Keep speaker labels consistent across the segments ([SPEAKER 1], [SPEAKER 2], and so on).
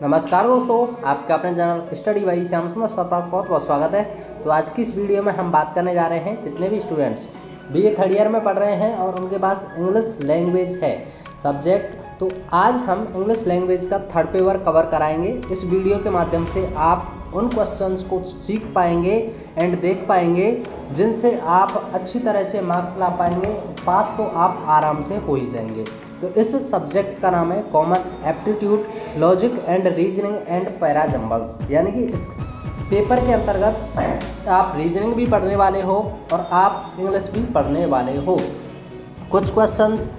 [SPEAKER 1] नमस्कार दोस्तों, आपका अपने चैनल स्टडी बाई श्याम सुंदर सर पर बहुत बहुत स्वागत है। तो आज की इस वीडियो में हम बात करने जा रहे हैं जितने भी स्टूडेंट्स बीए थर्ड ईयर में पढ़ रहे हैं और उनके पास इंग्लिश लैंग्वेज है सब्जेक्ट, तो आज हम इंग्लिश लैंग्वेज का थर्ड पेपर कवर कराएंगे। इस वीडियो के माध्यम से आप उन क्वेश्चंस को सीख पाएंगे एंड देख पाएंगे जिनसे आप अच्छी तरह से मार्क्स ला पाएंगे। पास तो आप आराम से हो ही जाएंगे। तो इस सब्जेक्ट का नाम है common aptitude, logic and reasoning and para jumbles. यानी कि इस पेपर के अंतर्गत आप रीजनिंग भी पढ़ने वाले हो और आप इंग्लिश भी पढ़ने वाले हो। कुछ क्वेश्चंस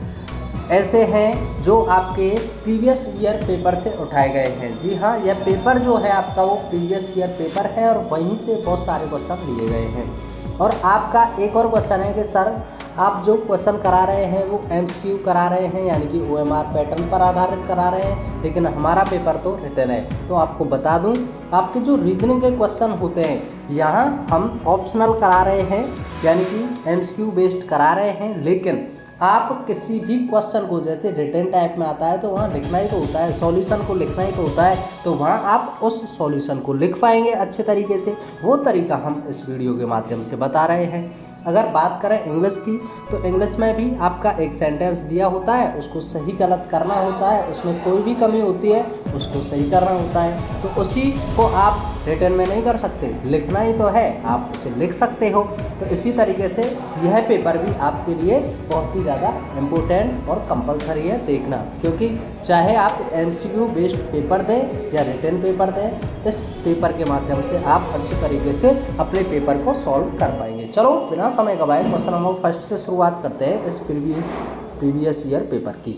[SPEAKER 1] ऐसे हैं जो आपके प्रीवियस ईयर पेपर से उठाए गए हैं। जी हाँ, यह पेपर जो है आपका वो प्रीवियस ईयर पेपर है और वहीं से बहुत सारे क्वेश्चन लिए गए हैं। और आपका एक और क्वेश्चन है कि सर आप जो क्वेश्चन करा रहे हैं वो एमसीक्यू करा रहे हैं, यानी कि ओएमआर पैटर्न पर आधारित करा रहे हैं, लेकिन हमारा पेपर तो रिटन है। तो आपको बता दूं, आपके जो रीजनिंग के क्वेश्चन होते हैं यहाँ हम ऑप्शनल करा रहे हैं, यानी कि एमसीक्यू बेस्ड करा रहे हैं। लेकिन आप किसी भी क्वेश्चन को, जैसे रिटन टाइप में आता है तो वहाँ लिखना ही तो होता है, सॉल्यूशन को लिखना ही तो होता है, तो वहाँ आप उस सॉल्यूशन को लिख पाएंगे अच्छे तरीके से। वो तरीका हम इस वीडियो के माध्यम से बता रहे हैं। अगर बात करें इंग्लिश की, तो इंग्लिश में भी आपका एक सेंटेंस दिया होता है, उसको सही गलत करना होता है, उसमें कोई भी कमी होती है उसको सही करना होता है। तो उसी को आप रिटन में नहीं कर सकते, लिखना ही तो है, आप उसे लिख सकते हो। तो इसी तरीके से यह पेपर भी आपके लिए बहुत ही ज़्यादा इम्पोर्टेंट और कंपलसरी है देखना, क्योंकि चाहे आप एमसीक्यू बेस्ड पेपर दें या रिटन पेपर दें, इस पेपर के माध्यम से आप अच्छी तरीके से अपने पेपर को सॉल्व कर पाएंगे। चलो बिना समय गवाए क्वेश्चन नंबर फर्स्ट से शुरुआत करते हैं इस प्रीवियस ईयर पेपर की।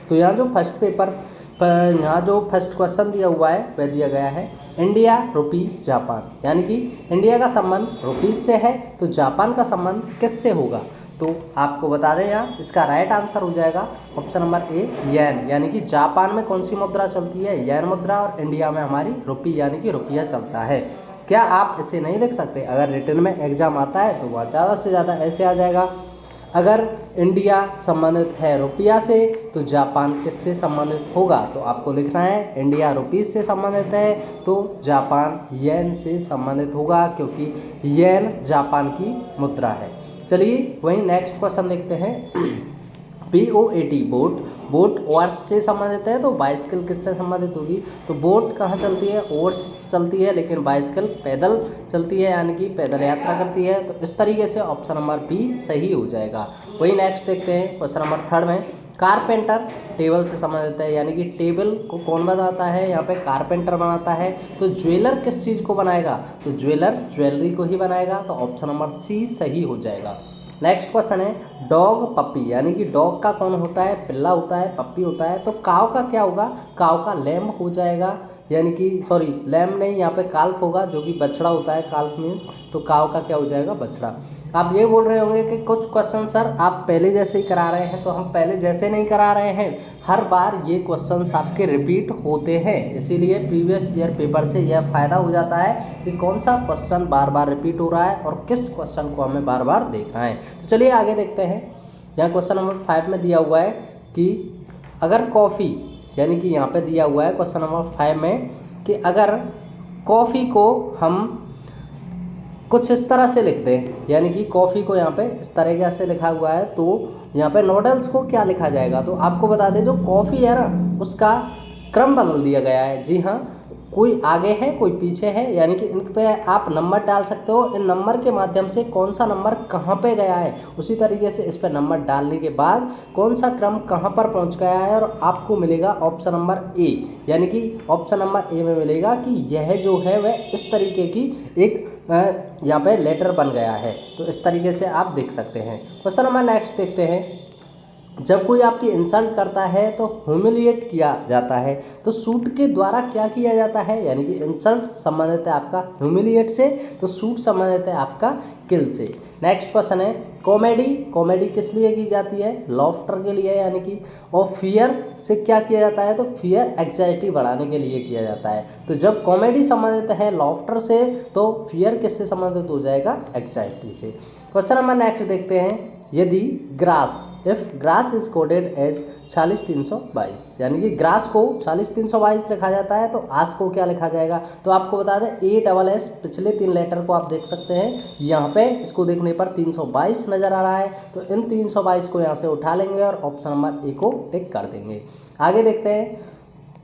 [SPEAKER 1] तो यहाँ जो फर्स्ट क्वेश्चन दिया हुआ है वह दिया गया है इंडिया रुपी जापान, यानी कि इंडिया का संबंध रुपीज से है तो जापान का संबंध किससे होगा। तो आपको बता दें यहाँ इसका राइट आंसर हो जाएगा ऑप्शन नंबर ए येन, यानी कि जापान में कौन सी मुद्रा चलती है, येन मुद्रा, और इंडिया में हमारी रुपी यानी कि रुपया चलता है। क्या आप इसे नहीं लिख सकते? अगर रिटन में एग्जाम आता है तो वह ज़्यादा से ज़्यादा ऐसे आ जाएगा, अगर इंडिया संबंधित है रुपया से तो जापान किससे संबंधित होगा। तो आपको लिखना है इंडिया रुपीज से संबंधित है तो जापान येन से संबंधित होगा, क्योंकि येन जापान की मुद्रा है। चलिए वहीं नेक्स्ट क्वेश्चन देखते हैं। BOAT बोट, बोट ओर्स से संबंधित है तो बाइसिकल किससे संबंधित होगी। तो बोट कहाँ चलती है, ओर्स चलती है, लेकिन बाइसिकल पैदल चलती है, यानी कि पैदल यात्रा करती है। तो इस तरीके से ऑप्शन नंबर बी सही हो जाएगा। वही नेक्स्ट देखते हैं क्वेश्चन नंबर थर्ड में, कारपेंटर टेबल से संबंधित है, यानी कि टेबल को कौन बनाता है, यहाँ पे कारपेंटर बनाता है। तो ज्वेलर किस चीज़ को बनाएगा, तो ज्वेलर ज्वेलरी को ही बनाएगा। तो ऑप्शन नंबर सी सही हो जाएगा। नेक्स्ट क्वेश्चन है डॉग पप्पी, यानी कि डॉग का कौन होता है, पिल्ला होता है, पप्पी होता है। तो काव का क्या होगा, काव का लैम्ब हो जाएगा, यानी कि सॉरी लैम्ब नहीं, यहाँ पे काल्फ होगा जो कि बछड़ा होता है काल्फ में, तो काव का क्या हो जाएगा, बछड़ा। आप ये बोल रहे होंगे कि कुछ क्वेश्चन सर आप पहले जैसे ही करा रहे हैं, तो हम पहले जैसे नहीं करा रहे हैं, हर बार ये क्वेश्चंस आपके रिपीट होते हैं, इसीलिए प्रीवियस ईयर पेपर से यह फ़ायदा हो जाता है कि कौन सा क्वेश्चन बार बार रिपीट हो रहा है और किस क्वेश्चन को हमें बार बार देखना है। तो चलिए आगे देखते हैं। यहाँ क्वेश्चन नंबर 5 में दिया हुआ है कि अगर कॉफ़ी, यानी कि यहाँ पे दिया हुआ है क्वेश्चन नंबर 5 में कि अगर कॉफ़ी को हम कुछ इस तरह से लिख दें, यानी कि कॉफ़ी को यहाँ पे इस तरह से लिखा हुआ है, तो यहाँ पे नूडल्स को क्या लिखा जाएगा। तो आपको बता दें जो कॉफ़ी है ना उसका क्रम बदल दिया गया है। जी हाँ, कोई आगे है कोई पीछे है, यानी कि इन पे आप नंबर डाल सकते हो, इन नंबर के माध्यम से कौन सा नंबर कहाँ पे गया है, उसी तरीके से इस पर नंबर डालने के बाद कौन सा क्रम कहाँ पर पहुँच गया है, और आपको मिलेगा ऑप्शन नंबर ए, यानी कि ऑप्शन नंबर ए में मिलेगा कि यह जो है वह इस तरीके की एक यहाँ पे लेटर बन गया है। तो इस तरीके से आप देख सकते हैं। क्वेश्चन नंबर नेक्स्ट देखते हैं। जब कोई आपकी इंसल्ट करता है तो ह्यूमिलिएट किया जाता है, तो सूट के द्वारा क्या किया जाता है, यानी कि इंसल्ट संबंधित है आपका ह्यूमिलिएट से, तो सूट संबंधित है आपका किल से। नेक्स्ट क्वेश्चन है कॉमेडी, कॉमेडी किस लिए की जाती है, लॉफ्टर के लिए, यानी कि, और फियर से क्या किया जाता है, तो फियर एंग्जाइटी बढ़ाने के लिए किया जाता है। तो जब कॉमेडी संबंधित है लॉफ्टर से तो फियर किससे संबंधित हो जाएगा, एंग्जाइटी से। क्वेश्चन नंबर नेक्स्ट देखते हैं यदि grass, if grass is coded as 46322, यानी कि ग्रास को 46322 लिखा जाता है, तो आस को क्या लिखा जाएगा? तो आपको बता दें ASS पिछले 3 लेटर को आप देख सकते हैं, यहाँ पे इसको देखने पर 322 नज़र आ रहा है, तो इन 322 को यहाँ से उठा लेंगे और ऑप्शन नंबर ए को टिक कर देंगे। आगे देखते हैं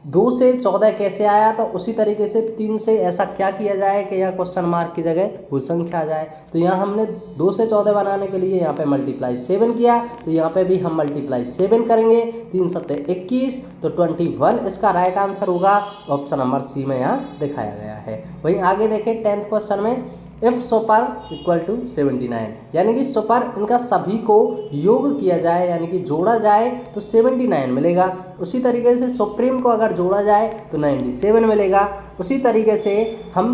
[SPEAKER 1] 2 से 14 कैसे आया, तो उसी तरीके से 3 से ऐसा क्या किया जाए कि यहाँ क्वेश्चन मार्क की जगह कोई संख्या आ जाए। तो यहाँ हमने 2 से 14 बनाने के लिए यहाँ पे मल्टीप्लाई 7 किया, तो यहाँ पे भी हम मल्टीप्लाई 7 करेंगे, 3 सत्ते 21, तो 21 इसका राइट आंसर होगा। ऑप्शन नंबर सी में यहाँ दिखाया गया है। वहीं आगे देखें 10th क्वेश्चन में, इफ सुपर इक्वल टू 79, यानी कि सुपर इनका सभी को योग किया जाए यानी कि जोड़ा जाए तो 79 मिलेगा। उसी तरीके से सुप्रीम को अगर जोड़ा जाए तो 97 मिलेगा। उसी तरीके से हम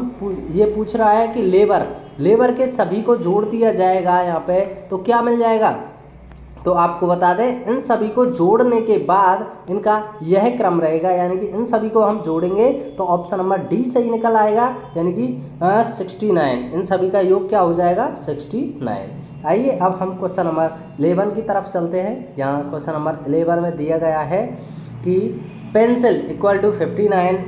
[SPEAKER 1] ये पूछ रहा है कि लेबर के सभी को जोड़ दिया जाएगा यहाँ पे, तो क्या मिल जाएगा? तो आपको बता दें इन सभी को जोड़ने के बाद इनका यह क्रम रहेगा, यानी कि इन सभी को हम जोड़ेंगे तो ऑप्शन नंबर डी सही निकल आएगा, यानी कि 69। इन सभी का योग क्या हो जाएगा? 69। आइए अब हम क्वेश्चन नंबर 11 की तरफ चलते हैं। यहाँ क्वेश्चन नंबर 11 में दिया गया है कि पेंसिल इक्वल टू 59,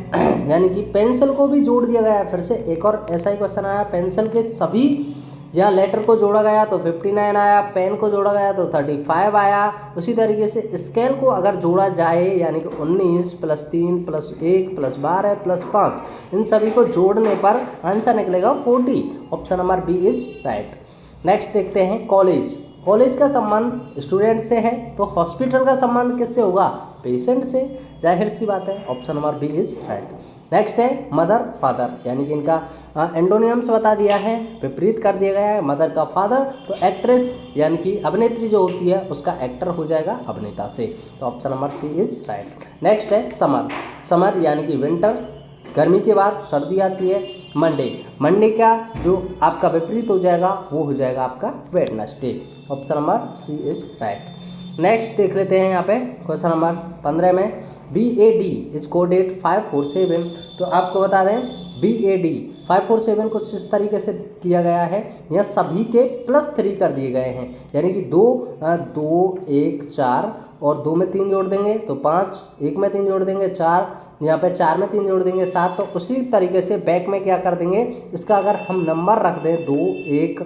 [SPEAKER 1] यानी कि पेंसिल को भी जोड़ दिया गया है। फिर से एक और ऐसा ही क्वेश्चन आया, पेंसिल के सभी यहाँ लेटर को जोड़ा गया तो 59 आया, पेन को जोड़ा गया तो 35 आया। उसी तरीके से स्केल को अगर जोड़ा जाए यानी कि 19 + 3 + 1 + 12 + 5, इन सभी को जोड़ने पर आंसर निकलेगा 40। Option number B is right. Next देखते हैं कॉलेज का संबंध स्टूडेंट से है, तो हॉस्पिटल का संबंध किससे होगा? पेशेंट से, जाहिर सी बात है। Option number B is right. Next है मदर फादर, यानी कि इनका एंटोनियम्स बता दिया है, विपरीत कर दिया गया है। मदर का फादर तो एक्ट्रेस यानी कि अभिनेत्री जो होती है उसका एक्टर हो जाएगा अभिनेता से, तो option number C is right. Next है समर यानी कि विंटर, गर्मी के बाद सर्दी आती है। मंडे का जो आपका विपरीत हो जाएगा वो हो जाएगा आपका Wednesday. Option number C is right. Next देख लेते हैं यहाँ पे क्वेश्चन नंबर 15 में, BAD इज कोडेड 547, तो आपको बता दें BAD 547 कुछ इस तरीके से किया गया है, यह सभी के +3 कर दिए गए हैं, यानी कि 2 1 4 और 2 में 3 जोड़ देंगे तो 5, 1 में 3 जोड़ देंगे 4, यहाँ पे 4 में 3 जोड़ देंगे 7। तो उसी तरीके से बैक में क्या कर देंगे, इसका अगर हम नंबर रख दें 2 1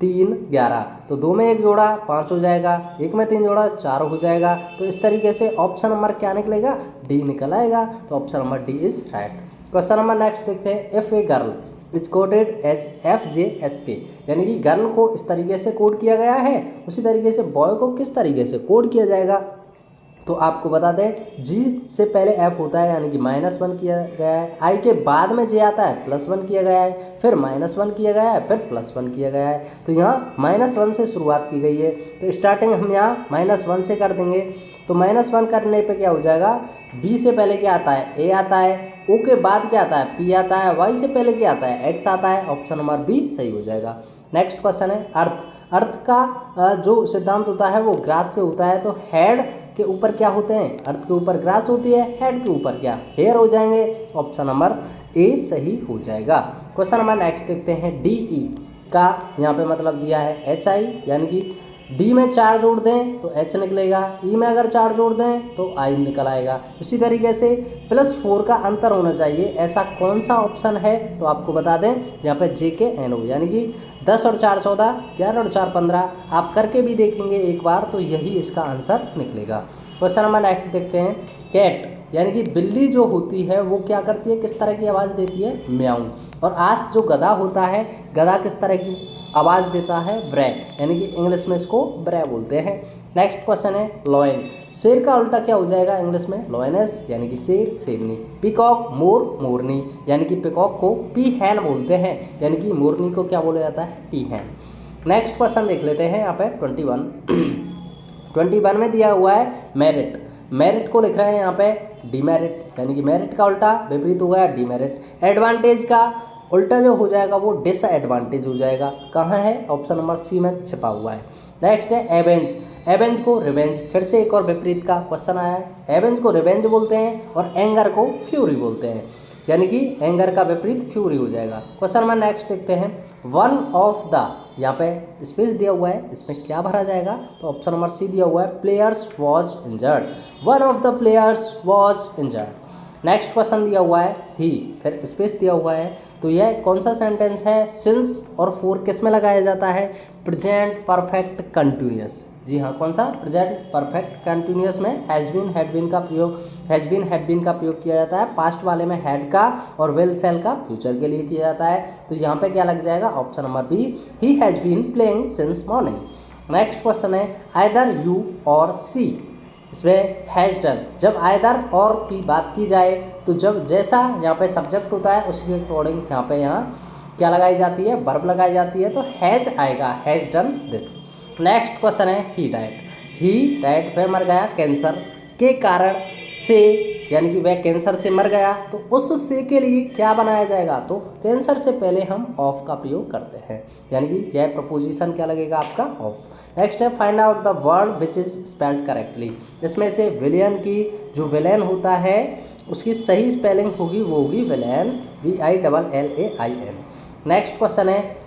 [SPEAKER 1] 3 11, तो 2 में 1 जोड़ा 5 हो जाएगा, 1 में 3 जोड़ा 4 हो जाएगा। तो इस तरीके से ऑप्शन नंबर क्या निकलेगा? डी निकल आएगा, तो option number D is right. Question number next देखते हैं, if a girl is coded as FJSK, यानी कि गर्ल को इस तरीके से कोड किया गया है, उसी तरीके से बॉय को किस तरीके से कोड किया जाएगा? तो आपको बता दें G से पहले F होता है यानी कि -1 किया गया है, I के बाद में J आता है +1 किया गया है, फिर -1 किया गया है, फिर +1 किया गया है। तो यहाँ -1 से शुरुआत की गई है, तो स्टार्टिंग हम यहाँ -1 से कर देंगे। तो -1 करने पे क्या हो जाएगा? B से पहले क्या आता है? A आता है, O के बाद क्या आता है? P आता है, Y से पहले क्या आता है? X आता है। ऑप्शन नंबर बी सही हो जाएगा। नेक्स्ट क्वेश्चन है अर्थ का जो सिद्धांत होता है वो ग्रास से होता है, तो हेड के ऊपर क्या होते हैं? अर्थ के ऊपर ग्रास होती है, हेड के ऊपर क्या? हेयर हो जाएंगे। ऑप्शन नंबर ए सही हो जाएगा। क्वेश्चन नंबर नेक्स्ट देखते हैं, DE का यहाँ पे मतलब दिया है HI, यानी कि D में 4 जोड़ दें तो H निकलेगा, E में अगर 4 जोड़ दें तो I निकल आएगा। इसी तरीके से +4 का अंतर होना चाहिए, ऐसा कौन सा ऑप्शन है? तो आपको बता दें यहाँ पे JKNO, यानी कि 10 और 4 14, 11 और 4 15। आप करके भी देखेंगे एक बार तो यही इसका आंसर निकलेगा। क्वेश्चन नंबर नेक्स्ट देखते हैं, कैट यानी कि बिल्ली जो होती है वो क्या करती है, किस तरह की आवाज़ देती है? म्याऊं। और आस जो गधा होता है, गधा किस तरह की आवाज़ देता है? ब्रे, यानी कि इंग्लिश में इसको ब्रे बोलते हैं। नेक्स्ट क्वेश्चन है, लॉयन, शेर का उल्टा क्या हो जाएगा इंग्लिश में? लॉयनेस, यानी कि शेर शेरनी। पीकॉक मोर मोरनी, यानी कि पीकॉक को पीहैन बोलते हैं, यानी कि मोरनी को क्या बोला जाता है? पीहैन। नेक्स्ट क्वेश्चन देख लेते हैं यहाँ पे 21 में दिया हुआ है मेरिट को लिख रहे हैं यहाँ पे डिमेरिट, यानी कि मेरिट का उल्टा विपरीत हो गया डिमेरिट। एडवांटेज का उल्टा जो हो जाएगा वो डिसएडवांटेज हो जाएगा। कहाँ है? ऑप्शन नंबर सी में छिपा हुआ है। नेक्स्ट है एवेंज को रिवेंज, फिर से एक और विपरीत का क्वेश्चन आया है। एवेंज को रिवेंज बोलते हैं और एंगर को फ्यूरी बोलते हैं। यानी कि एंगर का विपरीत फ्यूरी हो जाएगा। क्वेश्चन नंबर नेक्स्ट देखते हैं, वन ऑफ द, यहाँ पे स्पेस दिया हुआ है, इसमें क्या भरा जाएगा, तो ऑप्शन नंबर सी दिया हुआ है, players was injured, one of the players was injured. Next question दिया हुआ है ही, फिर स्पेस दिया हुआ है, तो यह कौन सा सेंटेंस है, सिंस और फॉर किस में लगाया जाता है, प्रेजेंट परफेक्ट कंटिन्यूअस। जी हाँ, कौन सा, प्रेजेंट परफेक्ट कंटिन्यूअस में हैज बीन हैड बीन का प्रयोग, हैज बीन हैव बीन का प्रयोग किया जाता है, पास्ट वाले में हैड का और विल सेल का फ्यूचर के लिए किया जाता है। तो यहाँ पे क्या लग जाएगा, option number B, he has been playing since morning. Next question है आइदर यू और सी, इसमें हैज डन, जब आइदर और की बात की जाए तो जब जैसा यहाँ पे सब्जेक्ट होता है उसके अकॉर्डिंग यहाँ क्या लगाई जाती है, वर्ब लगाई जाती है, तो हैज आएगा, has done this. Next question है ही डाइड, वह मर गया कैंसर के कारण से, यानी कि वह कैंसर से मर गया, तो उस से के लिए क्या बनाया जाएगा, तो कैंसर से पहले हम ऑफ का प्रयोग करते हैं, यानी कि यह प्रपोजिशन क्या लगेगा आपका, ऑफ। नेक्स्ट है find out the word which is spelled correctly, इसमें से विलियन की जो विलेन होता है उसकी सही स्पेलिंग होगी, वो होगी विलेन, VILLAIN। नेक्स्ट क्वेश्चन है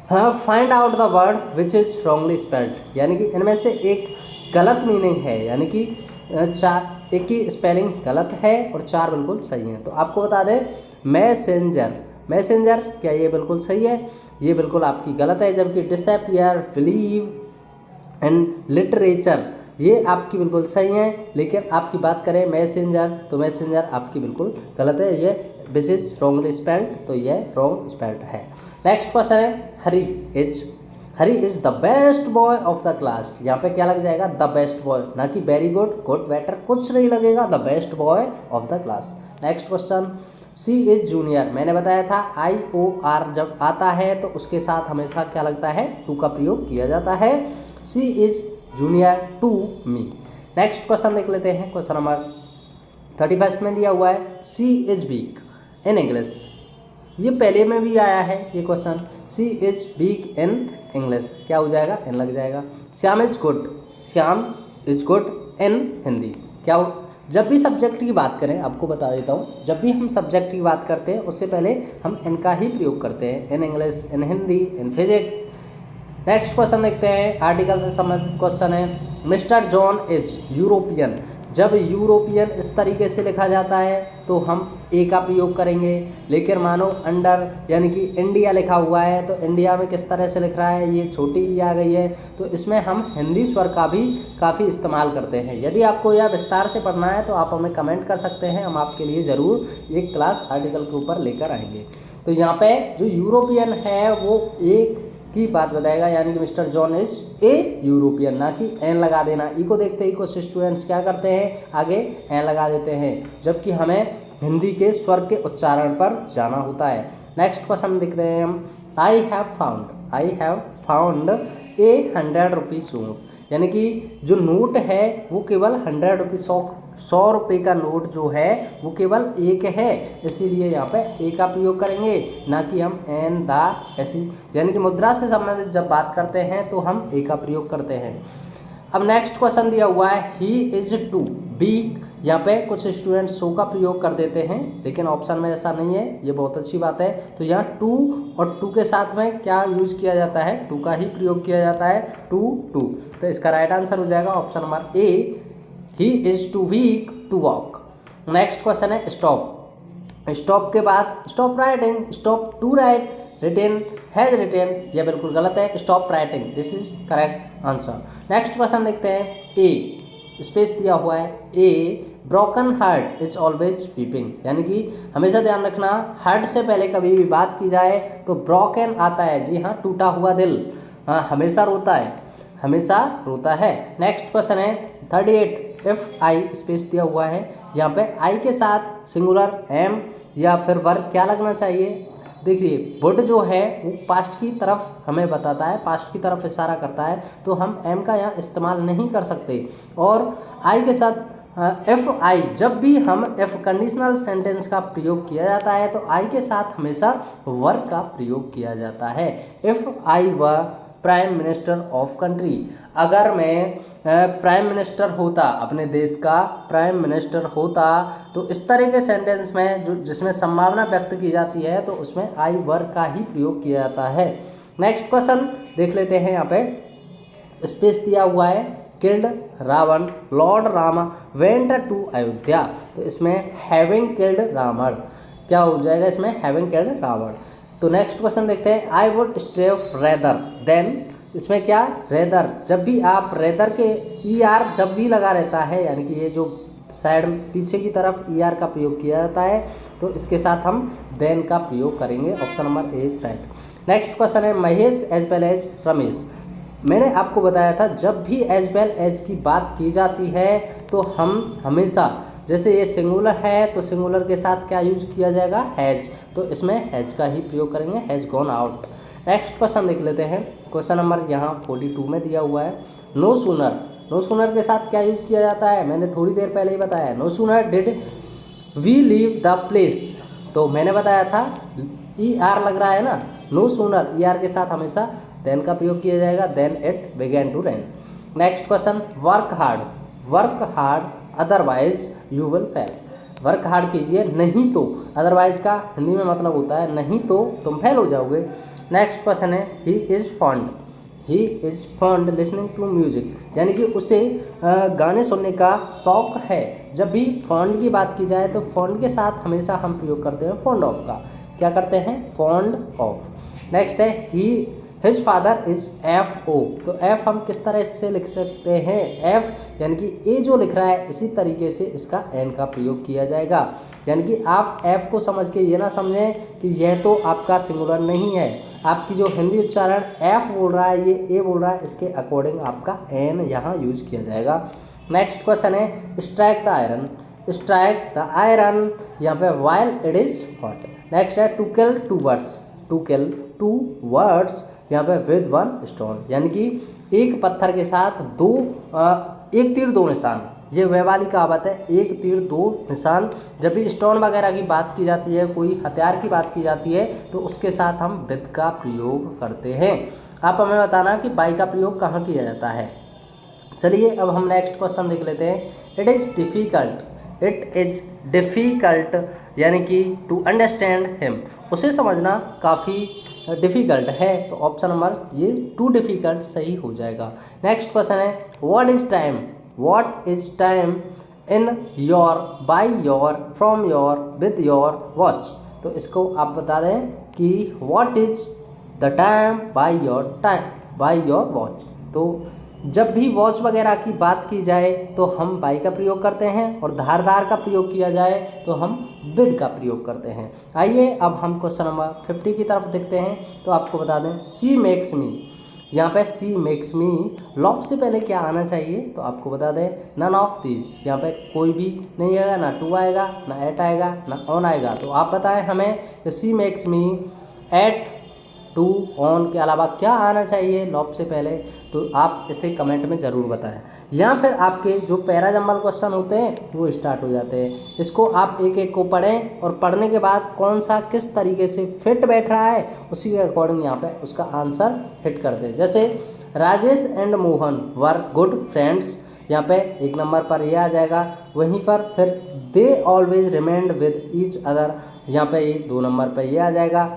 [SPEAKER 1] हाँ find out the word which is wrongly spelled, यानी कि इनमें से एक गलत मीनिंग है, यानी कि चार, एक की स्पेलिंग गलत है और चार बिल्कुल सही हैं। तो आपको बता दें मैसेंजर क्या ये बिल्कुल सही है, ये बिल्कुल आपकी गलत है, जबकि डिसअपियर, बिलीव एंड लिटरेचर ये आपकी बिल्कुल सही है। लेकिन आपकी बात करें मैसेंजर, तो मैसेंजर आपकी बिल्कुल गलत है, ये विच इज रॉन्गली स्पेल्ड, तो ये रॉन्ग स्पेल्ड है। नेक्स्ट क्वेश्चन है Hari is the best boy of the class, यहाँ पे क्या लग जाएगा, द बेस्ट बॉय, ना कि वेरी गुड, गुड, बेटर, कुछ नहीं लगेगा, the best boy of the class. Next question C is junior, मैंने बताया था IOR जब आता है तो उसके साथ हमेशा क्या लगता है, टू का प्रयोग किया जाता है, सी is junior to me. Next question देख लेते हैं, क्वेश्चन नंबर 31 में दिया हुआ है सी इज वीक इन इंग्लिश, ये पहले में भी आया है ये क्वेश्चन, C is weak in English, क्या हो जाएगा, इन लग जाएगा। Shyam is good in Hindi, क्या हो, जब भी सब्जेक्ट की बात करें, आपको बता देता हूँ, जब भी हम सब्जेक्ट की बात करते हैं उससे पहले हम इनका ही प्रयोग करते हैं, in English, in Hindi, in physics. Next question देखते हैं, आर्टिकल से संबंधित क्वेश्चन है, मिस्टर जॉन इज यूरोपियन, जब यूरोपियन इस तरीके से लिखा जाता है तो हम ए का प्रयोग करेंगे, लेकिन मानो अंडर यानी कि इंडिया लिखा हुआ है तो इंडिया में किस तरह से लिख रहा है, ये छोटी ई आ गई है, तो इसमें हम हिंदी स्वर का भी काफ़ी इस्तेमाल करते हैं। यदि आपको यह विस्तार से पढ़ना है तो आप हमें कमेंट कर सकते हैं, हम आपके लिए ज़रूर एक क्लास आर्टिकल के ऊपर लेकर आएंगे। तो यहाँ पे जो यूरोपियन है वो एक की बात बताएगा, यानी कि mister John is a European, ना कि एन लगा देना। ई को देखते ही कुछ स्टूडेंट्स क्या करते हैं, आगे एन लगा देते हैं, जबकि हमें हिंदी के स्वर के उच्चारण पर जाना होता है। नेक्स्ट क्वेश्चन देख रहे हैं हम, I have found a 100 rupees note, यानी कि जो नोट है वो केवल 100 रुपीज़, 100 रुपये का नोट जो है वो केवल एक है, इसीलिए यहाँ पे ए का प्रयोग करेंगे, ना कि हम एन द ऐसी, यानी कि मुद्रा से संबंधित जब बात करते हैं तो हम ए का प्रयोग करते हैं। अब नेक्स्ट क्वेश्चन दिया हुआ है ही इज टू वीक, यहाँ पे कुछ स्टूडेंट सो का प्रयोग कर देते हैं, लेकिन ऑप्शन में ऐसा नहीं है, ये बहुत अच्छी बात है। तो यहाँ टू और टू के साथ में क्या यूज किया जाता है, टू का ही प्रयोग किया जाता है, टू। तो इसका राइट आंसर हो जाएगा option number A, he is too weak to walk. Next question है स्टॉप के बाद stop writing, stop to write, written has written, यह बिल्कुल गलत है, stop writing, this is correct answer. Next question देखते हैं, ए स्पेस दिया हुआ है, a broken heart is always weeping, यानी कि हमेशा ध्यान रखना हार्ट से पहले कभी भी बात की जाए तो ब्रोकन आता है, जी हाँ, टूटा हुआ दिल, हाँ हमेशा रोता है। नेक्स्ट क्वेश्चन है 38, इफ आई स्पेस दिया हुआ है, यहाँ पे आई के साथ सिंगुलर एम या फिर वर्ब क्या लगना चाहिए, देखिए वुड जो है वो पास्ट की तरफ हमें बताता है, पास्ट की तरफ इशारा करता है, तो हम एम का यहाँ इस्तेमाल नहीं कर सकते। और आई के साथ एफ आई, जब भी हम एफ कंडीशनल सेंटेंस का प्रयोग किया जाता है तो आई के साथ हमेशा वर्ब का प्रयोग किया जाता है। If I were prime minister of country. अगर मैं प्राइम मिनिस्टर होता, अपने देश का प्राइम मिनिस्टर होता, तो इस तरह के सेंटेंस में जो जिसमें संभावना व्यक्त की जाती है तो उसमें आई वर का ही प्रयोग किया जाता है। नेक्स्ट क्वेश्चन देख लेते हैं। यहाँ पे स्पेस दिया हुआ है, killed Ravana lord Rama went to Ayodhya. तो इसमें हैविंग किल्ड रावण क्या हो जाएगा, इसमें हैविंग किल्ड रावण। तो नेक्स्ट क्वेश्चन देखते हैं। आई वुड स्ट्रेव रेदर देन, इसमें क्या रेदर, जब भी आप रेदर के ER जब भी लगा रहता है, यानी कि ये जो साइड पीछे की तरफ ER का प्रयोग किया जाता है, तो इसके साथ हम देन का प्रयोग करेंगे। Option number A is right. Next question है Mahesh as well as Ramesh. मैंने आपको बताया था जब भी एज वेल एज की बात की जाती है तो हम हमेशा, जैसे ये सिंगुलर है तो सिंगुलर के साथ क्या यूज किया जाएगा, हैज, तो इसमें हैज का ही प्रयोग करेंगे, has gone out. Next question देख लेते हैं। क्वेश्चन नंबर यहाँ 42 में दिया हुआ है। नो सूनर, नो सूनर के साथ क्या यूज किया जाता है, मैंने थोड़ी देर पहले ही बताया। No sooner did we leave the place, तो मैंने बताया था ER लग रहा है ना, नो सूनर ER के साथ हमेशा देन का प्रयोग किया जाएगा, then it began to rain. Next question work hard otherwise you will fail. Work hard कीजिए नहीं तो, अदरवाइज का हिंदी में मतलब होता है नहीं तो तुम फेल हो जाओगे। नेक्स्ट क्वेश्चन है he is fond listening to music, यानी कि उसे गाने सुनने का शौक है। जब भी फॉन्ड की बात की जाए तो फॉन्ड के साथ हमेशा हम प्रयोग करते हैं फॉन्ड ऑफ का, क्या करते हैं, फॉन्ड ऑफ। नेक्स्ट है हिज फादर इज FO, तो F हम किस तरह से लिख सकते हैं, F यानी कि A जो लिख रहा है इसी तरीके से इसका N का प्रयोग किया जाएगा। यानी कि आप F को समझ के ये ना समझें कि यह तो आपका सिंगुलर नहीं है, आपकी जो हिंदी उच्चारण F बोल रहा है ये A बोल रहा है, इसके अकॉर्डिंग आपका N यहाँ यूज किया जाएगा। नेक्स्ट क्वेश्चन है स्ट्राइक द आयरन, यहाँ पे while it is hot. Next है टू किल टू वर्ड्स, यहाँ पे विद वन स्टोन, यानी कि एक पत्थर के साथ एक तीर दो निशान, ये वह वाली कहावत है, एक तीर दो निशान। जब भी स्टोन वगैरह की बात की जाती है, कोई हथियार की बात की जाती है, तो उसके साथ हम विद का प्रयोग करते हैं। आप हमें बताना कि बाई का प्रयोग कहाँ किया जाता है। चलिए अब हम नेक्स्ट क्वेश्चन देख लेते हैं। इट इज़ डिफ़िकल्ट यानी कि टू अंडरस्टैंड हिम, उसे समझना काफ़ी डिफ़िकल्ट है, तो ऑप्शन नंबर ये टू डिफ़िकल्ट सही हो जाएगा। नेक्स्ट क्वेश्चन है what is time in your, by your, from your, with your watch. तो इसको आप बता दें कि what is the time by your watch. तो जब भी वॉच वगैरह की बात की जाए तो हम बाय का प्रयोग करते हैं, और धारदार का प्रयोग किया जाए तो हम विद का प्रयोग करते हैं। आइए अब हम क्वेश्चन नंबर 50 की तरफ देखते हैं। तो आपको बता दें शी मेक्स मी, यहाँ पे शी मेक्स मी लॉफ से पहले क्या आना चाहिए, तो आपको बता दें नन ऑफ दीज, यहाँ पे कोई भी नहीं आएगा, ना टू आएगा, ना एट आएगा, ना ऑन आएगा। तो आप बताएं हमें she makes me eat, to, on के अलावा क्या आना चाहिए लॉफ से पहले, तो आप इसे कमेंट में ज़रूर बताएं। या फिर आपके जो पैरा जंबल क्वेश्चन होते हैं वो स्टार्ट हो जाते हैं, इसको आप एक एक को पढ़ें और पढ़ने के बाद कौन सा किस तरीके से फिट बैठ रहा है उसी के अकॉर्डिंग यहाँ पे उसका आंसर हिट कर दें। जैसे Rajesh and Mohan were good friends, यहाँ पे 1 नंबर पर ये आ जाएगा। वहीं पर फिर they always remained with each other, यहाँ पे ये 2 नंबर पर ये आ जाएगा।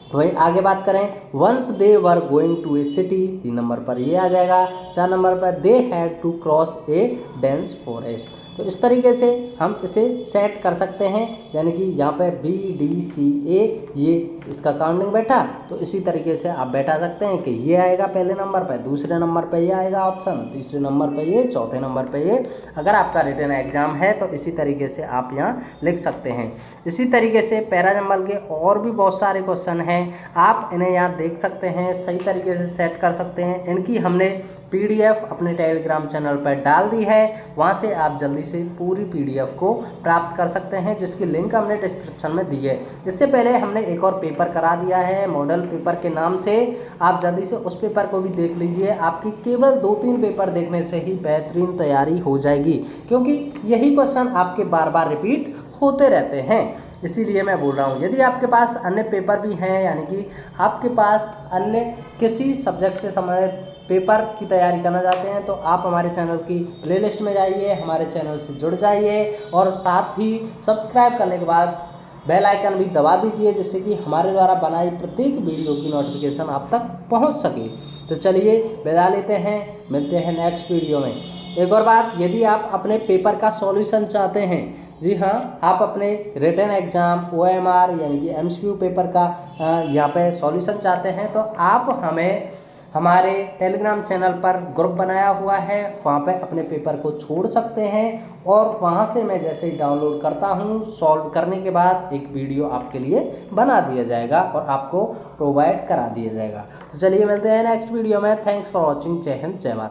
[SPEAKER 1] वहीं आगे बात करें once they were going to a city, 3 नंबर पर ये आ जाएगा। 4 नंबर पर they had to cross a dense forest. तो इस तरीके से हम इसे सेट कर सकते हैं, यानी कि यहाँ पे BDCA ये इसका काउंटिंग बैठा, तो इसी तरीके से आप बैठा सकते हैं कि ये आएगा पहले नंबर पर, दूसरे नंबर पर ये आएगा ऑप्शन, तीसरे नंबर पर ये, चौथे नंबर पर ये। अगर आपका रिटन एग्जाम है तो इसी तरीके से आप यहाँ लिख सकते हैं। इसी तरीके से पैरा जंबल के और भी बहुत सारे क्वेश्चन हैं, आप इन्हें यहाँ देख सकते हैं, सही तरीके से सेट कर सकते हैं। इनकी हमने PDF अपने टेलीग्राम चैनल पर डाल दी है, वहाँ से आप जल्दी से पूरी PDF को प्राप्त कर सकते हैं, जिसकी लिंक हमने डिस्क्रिप्शन में दी है। इससे पहले हमने एक और पेपर करा दिया है मॉडल पेपर के नाम से, आप जल्दी से उस पेपर को भी देख लीजिए। आपकी केवल 2-3 पेपर देखने से ही बेहतरीन तैयारी हो जाएगी, क्योंकि यही क्वेश्चन आपके बार बार रिपीट होते रहते हैं। इसीलिए मैं बोल रहा हूँ। यदि आपके पास अन्य पेपर भी हैं, यानी कि आपके पास अन्य किसी सब्जेक्ट से संबंधित पेपर की तैयारी करना चाहते हैं, तो आप हमारे चैनल की प्लेलिस्ट में जाइए, हमारे चैनल से जुड़ जाइए और साथ ही सब्सक्राइब करने के बाद बेल आइकन भी दबा दीजिए, जिससे कि हमारे द्वारा बनाई प्रत्येक वीडियो की नोटिफिकेशन आप तक पहुंच सके। तो चलिए विदा लेते हैं, मिलते हैं नेक्स्ट वीडियो में। एक और बात, यदि आप अपने पेपर का सॉल्यूशन चाहते हैं, जी हाँ, आप अपने रिटन एग्ज़ाम OMR यानी कि MCQ पेपर का यहाँ पे सॉल्यूशन चाहते हैं, तो आप हमें हमारे टेलीग्राम चैनल पर ग्रुप बनाया हुआ है, वहाँ पे अपने पेपर को छोड़ सकते हैं और वहाँ से मैं जैसे ही डाउनलोड करता हूँ, सॉल्व करने के बाद एक वीडियो आपके लिए बना दिया जाएगा और आपको प्रोवाइड करा दिया जाएगा। तो चलिए मिलते हैं नेक्स्ट वीडियो में। Thanks for watching. जय हिंद, जय भारत।